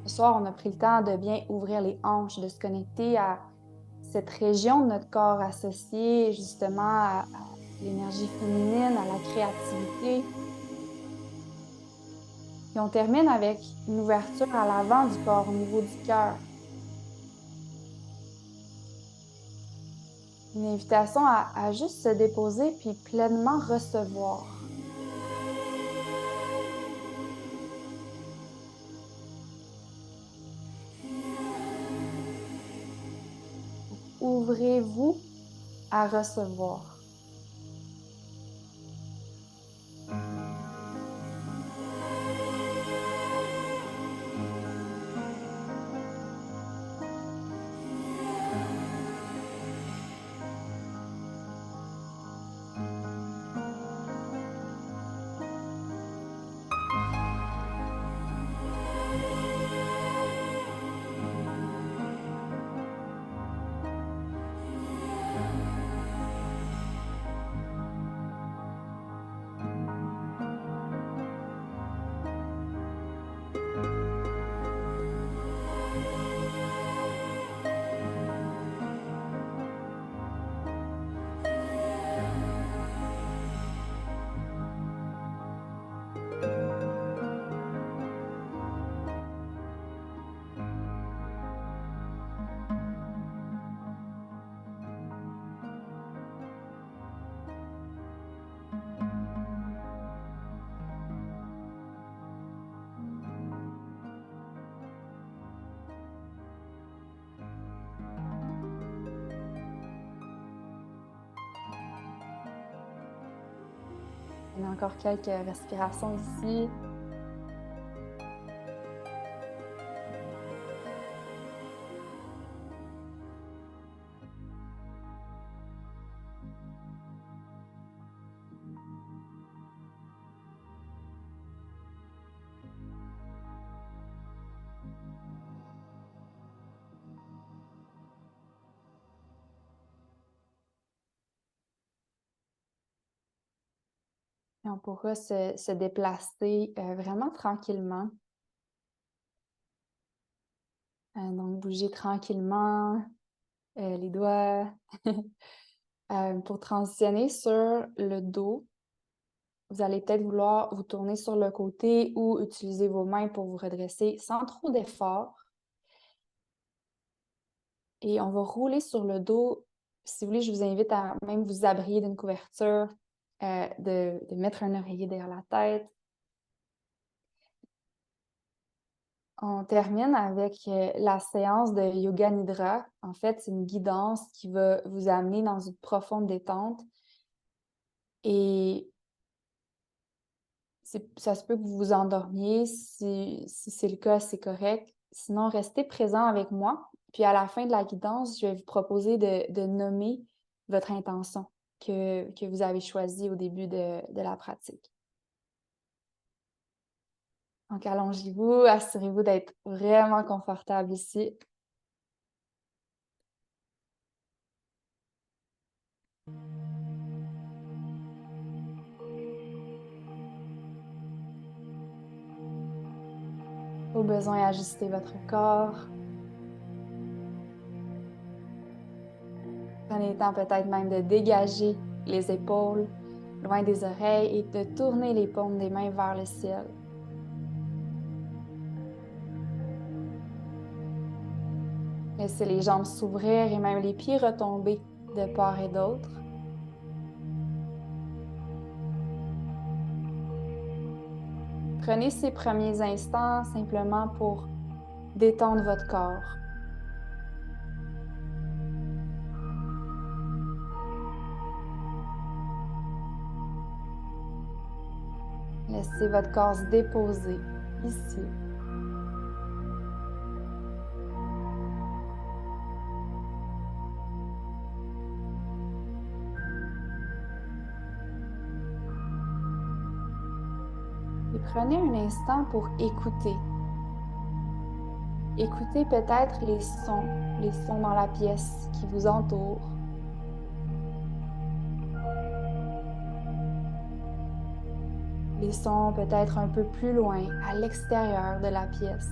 Ce soir, on a pris le temps de bien ouvrir les hanches, de se connecter à cette région de notre corps associée justement à l'énergie féminine, à la créativité. Et on termine avec une ouverture à l'avant du corps, au niveau du cœur. Une invitation à juste se déposer puis pleinement recevoir. Ouvrez-vous à recevoir. Il y a encore quelques respirations ici. Et on pourra se déplacer vraiment tranquillement. Donc, bouger tranquillement les doigts. Pour transitionner sur le dos, vous allez peut-être vouloir vous tourner sur le côté ou utiliser vos mains pour vous redresser sans trop d'effort. Et on va rouler sur le dos. Si vous voulez, je vous invite à même vous abrier d'une couverture, de mettre un oreiller derrière la tête. On termine avec la séance de Yoga Nidra. En fait, c'est une guidance qui va vous amener dans une profonde détente. Et ça se peut que vous vous endormiez. Si c'est le cas, c'est correct. Sinon, restez présent avec moi. Puis à la fin de la guidance, je vais vous proposer de nommer votre intention que vous avez choisie au début de la pratique. Donc, allongez-vous, assurez-vous d'être vraiment confortable ici. Au besoin, ajustez votre corps. Prenez le temps peut-être même de dégager les épaules loin des oreilles et de tourner les paumes des mains vers le ciel. Laissez les jambes s'ouvrir et même les pieds retomber de part et d'autre. Prenez ces premiers instants simplement pour détendre votre corps. Laissez votre corps se déposer ici. Et prenez un instant pour écouter. Écoutez peut-être les sons dans la pièce qui vous entourent. Les sons peut-être un peu plus loin, à l'extérieur de la pièce.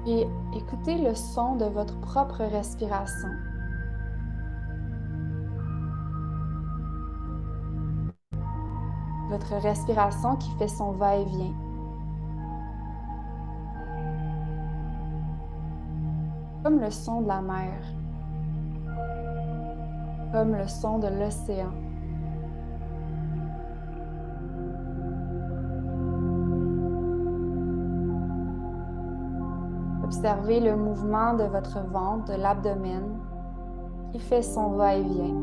Et écoutez le son de votre propre respiration. Votre respiration qui fait son va-et-vient. Comme le son de la mer. Comme le son de l'océan. Observez le mouvement de votre ventre, de l'abdomen, qui fait son va-et-vient.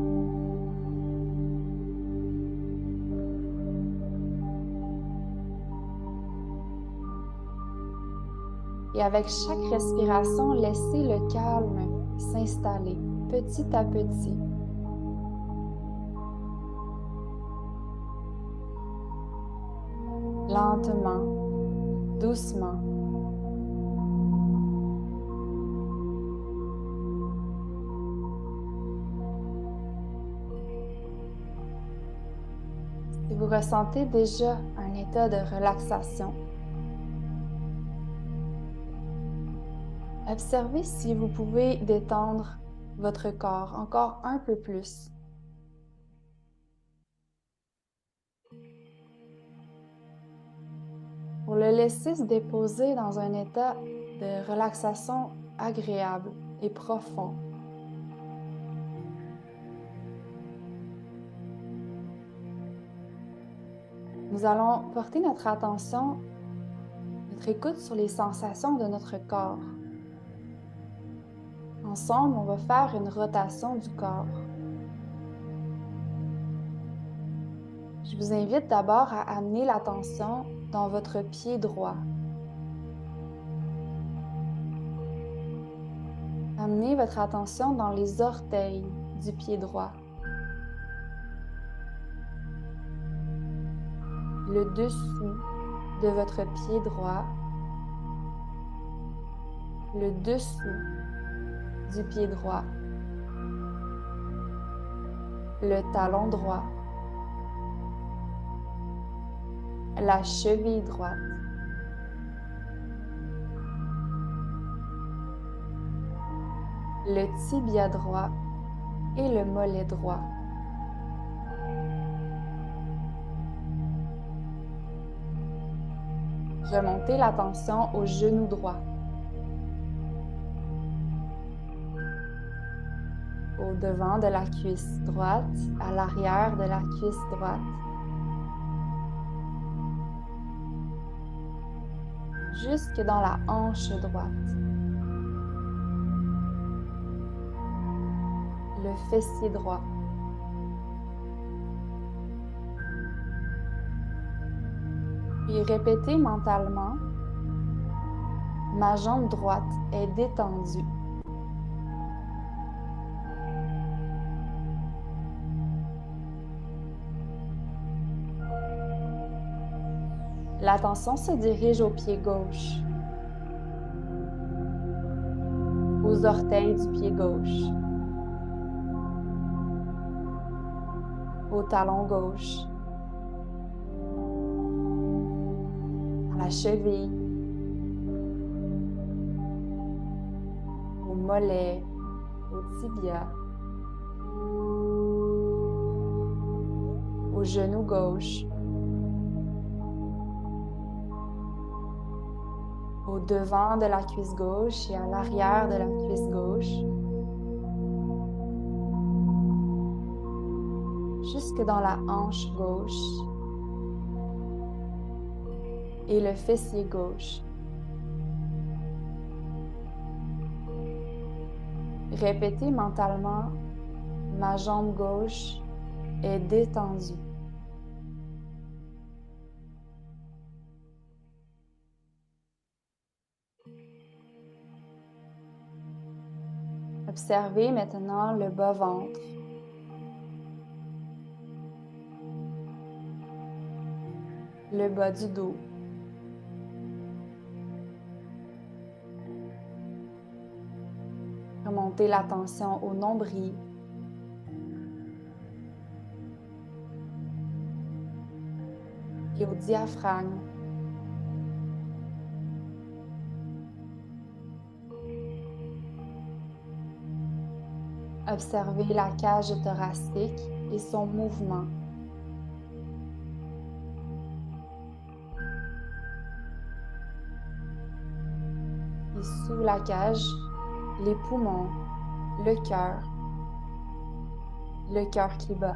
Et avec chaque respiration, laissez le calme s'installer petit à petit. Lentement, doucement. Si vous ressentez déjà un état de relaxation, observez si vous pouvez détendre votre corps encore un peu plus. Pour le laisser se déposer dans un état de relaxation agréable et profond. Nous allons porter notre attention, notre écoute sur les sensations de notre corps. Ensemble, on va faire une rotation du corps. Je vous invite d'abord à amener l'attention dans votre pied droit. Amenez votre attention dans les orteils du pied droit. Le dessous de votre pied droit. Le dessous du pied droit. Le talon droit. La cheville droite. Le tibia droit et le mollet droit. Remontez l'attention au genou droit. Au devant de la cuisse droite, à l'arrière de la cuisse droite. Jusque dans la hanche droite. Le fessier droit. Puis répétez mentalement, ma jambe droite est détendue. L'attention se dirige au pied gauche. aux orteils du pied gauche, au talon gauche, à la cheville, au mollet, au tibia, au genou gauche, au devant de la cuisse gauche et à l'arrière de la cuisse gauche, jusque dans la hanche gauche et le fessier gauche. Répétez mentalement, ma jambe gauche est détendue. Observez maintenant le bas-ventre. Le bas du dos. Remontez l'attention au nombril. Et au diaphragme. Observez la cage thoracique et son mouvement. Et sous la cage, les poumons, le cœur qui bat.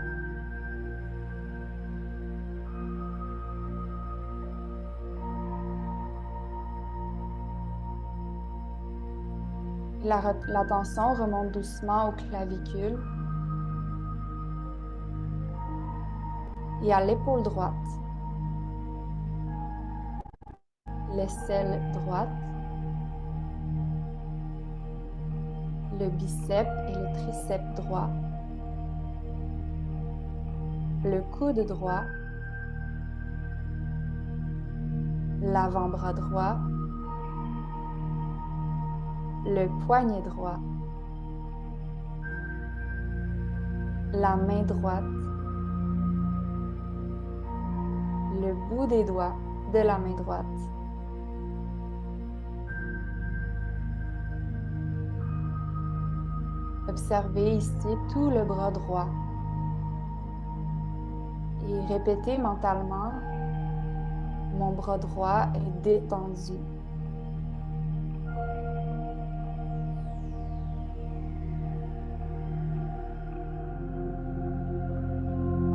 L'attention remonte doucement aux clavicules et à l'épaule droite, l'aisselle droite, le biceps et le triceps droit, le coude droit, l'avant-bras droit, le poignet droit, la main droite, le bout des doigts de la main droite. Observez ici tout le bras droit et répétez mentalement, mon bras droit est détendu.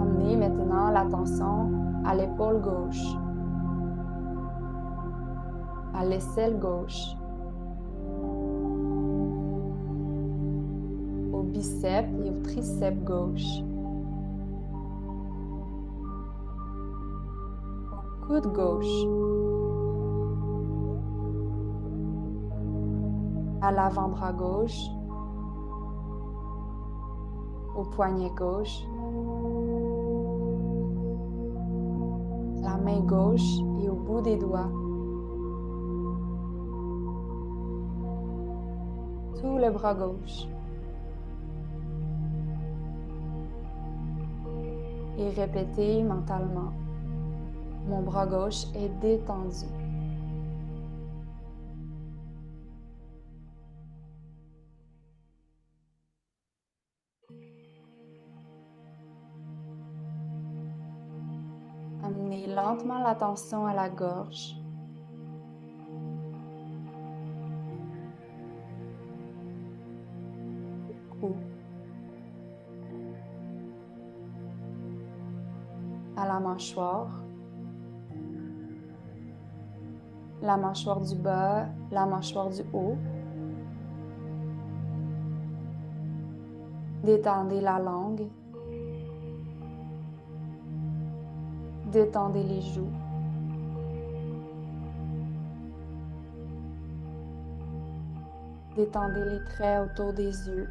Emmenez maintenant l'attention à l'épaule gauche, à l'aisselle gauche, au biceps et au triceps gauche, au coude gauche, à l'avant-bras gauche, au poignet gauche, la main gauche et au bout des doigts. Tout le bras gauche. Et répétez mentalement, mon bras gauche est détendu. Amenez lentement l'attention à la gorge. Cou. À la mâchoire du bas, la mâchoire du haut. Détendez la langue. Détendez les joues. Détendez les traits autour des yeux.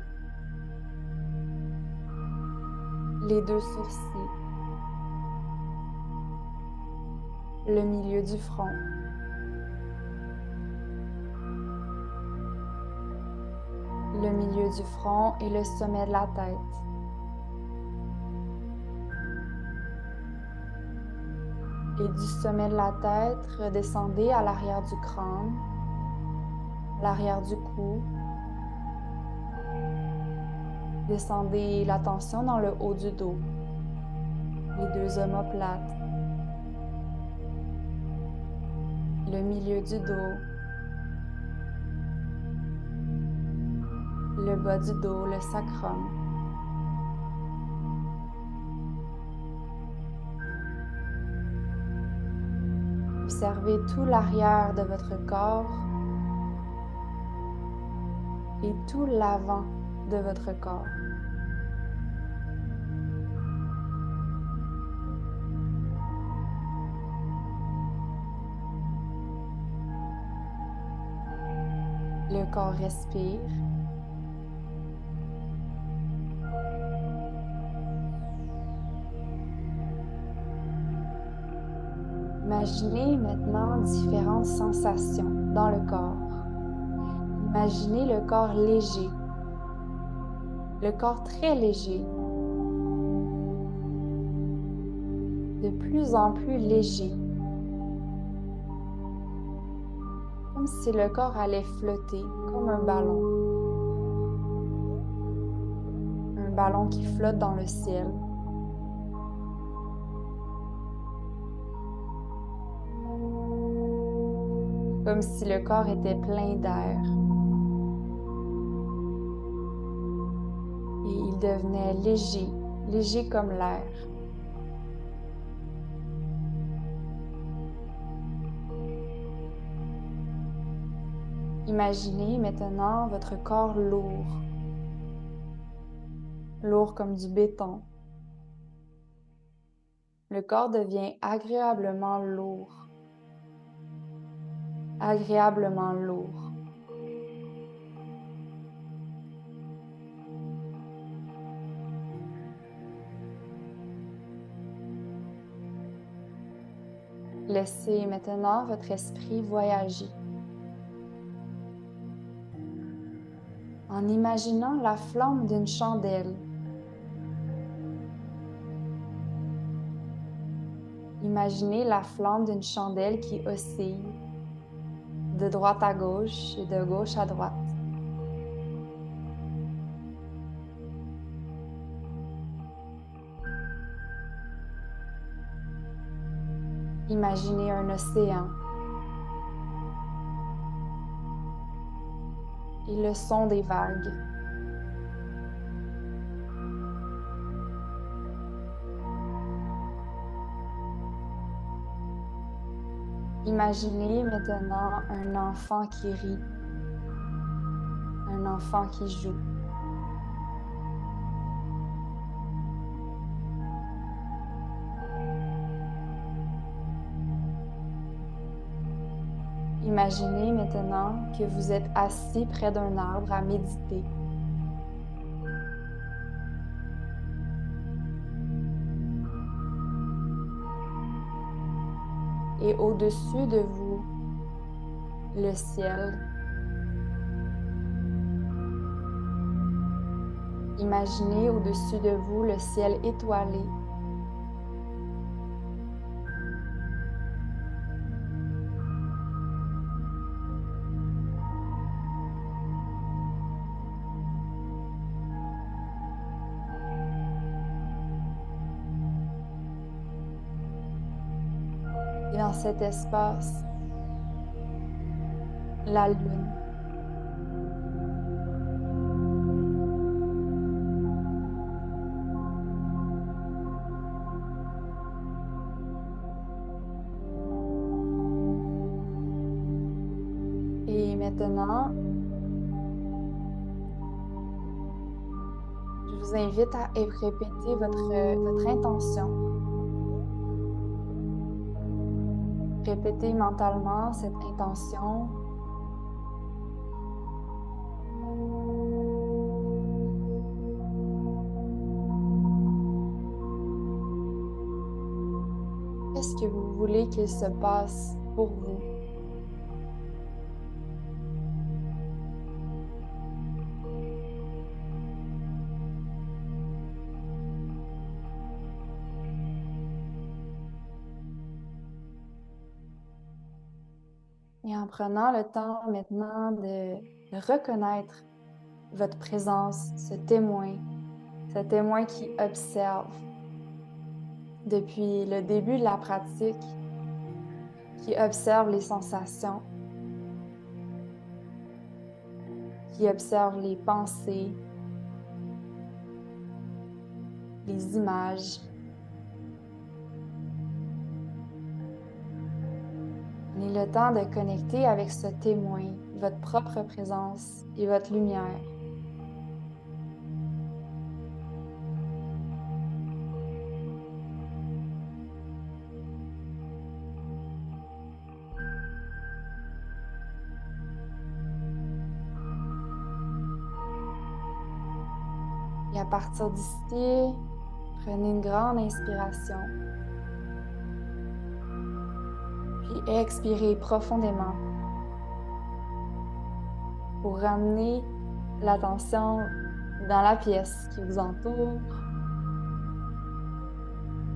Les deux sourcils. Le milieu du front. le milieu du front et le sommet de la tête. Et du sommet de la tête, redescendez à l'arrière du crâne, l'arrière du cou. Descendez l'attention dans le haut du dos, les deux omoplates, le milieu du dos, le bas du dos, le sacrum. Observez tout l'arrière de votre corps et tout l'avant de votre corps. Le corps respire. Imaginez maintenant différentes sensations dans le corps. Imaginez le corps léger, le corps très léger, de plus en plus léger, comme si le corps allait flotter comme un ballon qui flotte dans le ciel. Comme si le corps était plein d'air. Et il devenait léger, léger comme l'air. Imaginez maintenant votre corps lourd, lourd comme du béton. Le corps devient agréablement lourd, agréablement lourd. Laissez maintenant votre esprit voyager en imaginant la flamme d'une chandelle. Imaginez la flamme d'une chandelle qui oscille de droite à gauche et de gauche à droite. Imaginez un océan et le son des vagues. Imaginez maintenant un enfant qui rit, un enfant qui joue. Imaginez maintenant que vous êtes assis près d'un arbre à méditer. Et au-dessus de vous, le ciel. Imaginez au-dessus de vous le ciel étoilé. Et dans cet espace, la lune. Et maintenant, je vous invite à répéter votre intention. Répétez mentalement cette intention. Qu'est-ce que vous voulez qu'il se passe pour vous? Et en prenant le temps maintenant de reconnaître votre présence, ce témoin qui observe depuis le début de la pratique, qui observe les sensations, qui observe les pensées, les images. Prenez le temps de connecter avec ce témoin, votre propre présence et votre lumière. Et à partir d'ici, prenez une grande inspiration. Puis expirez profondément pour ramener l'attention dans la pièce qui vous entoure,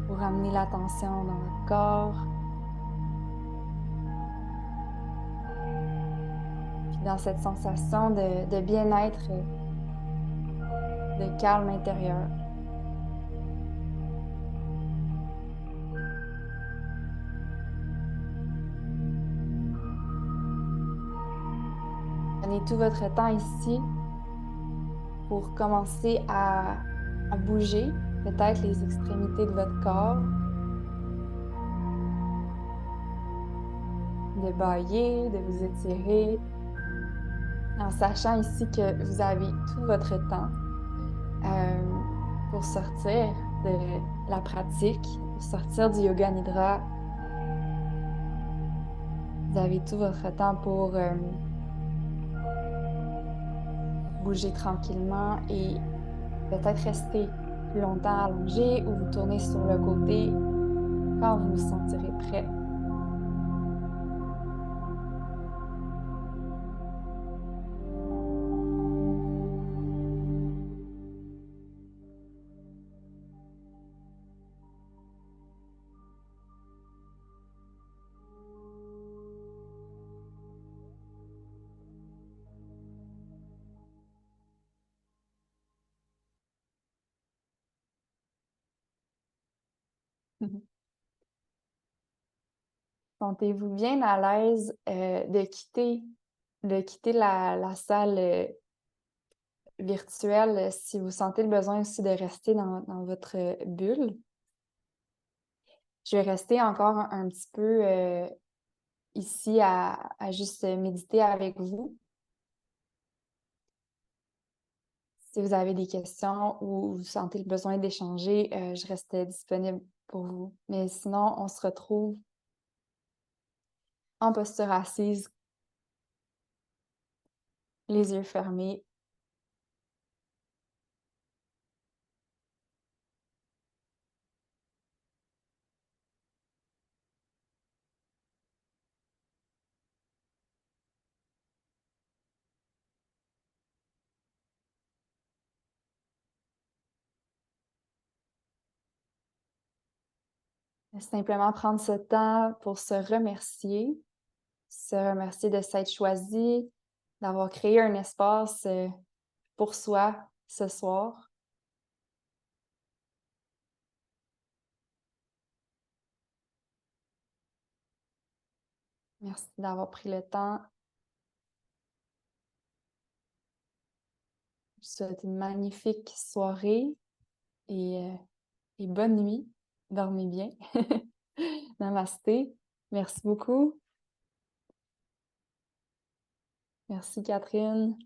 pour ramener l'attention dans votre corps, puis dans cette sensation de bien-être, de calme intérieur. Prenez tout votre temps ici pour commencer à bouger peut-être les extrémités de votre corps, de bâiller, de vous étirer, en sachant ici que vous avez tout votre temps pour sortir de la pratique, pour sortir du yoga nidra. Vous avez tout votre temps pour bouger tranquillement et peut-être rester plus longtemps allongé ou vous tourner sur le côté quand vous vous sentirez prêt. Sentez-vous bien à l'aise de quitter la salle virtuelle si vous sentez le besoin aussi de rester dans votre bulle. Je vais rester encore un petit peu ici à juste méditer avec vous. Si vous avez des questions ou vous sentez le besoin d'échanger, je reste disponible pour vous. Mais sinon, on se retrouve en posture assise, les yeux fermés. Simplement prendre ce temps pour se remercier de s'être choisi, d'avoir créé un espace pour soi ce soir. Merci d'avoir pris le temps. Je vous souhaite une magnifique soirée et bonne nuit. Dormez bien. Namasté. Merci beaucoup. Merci Catherine.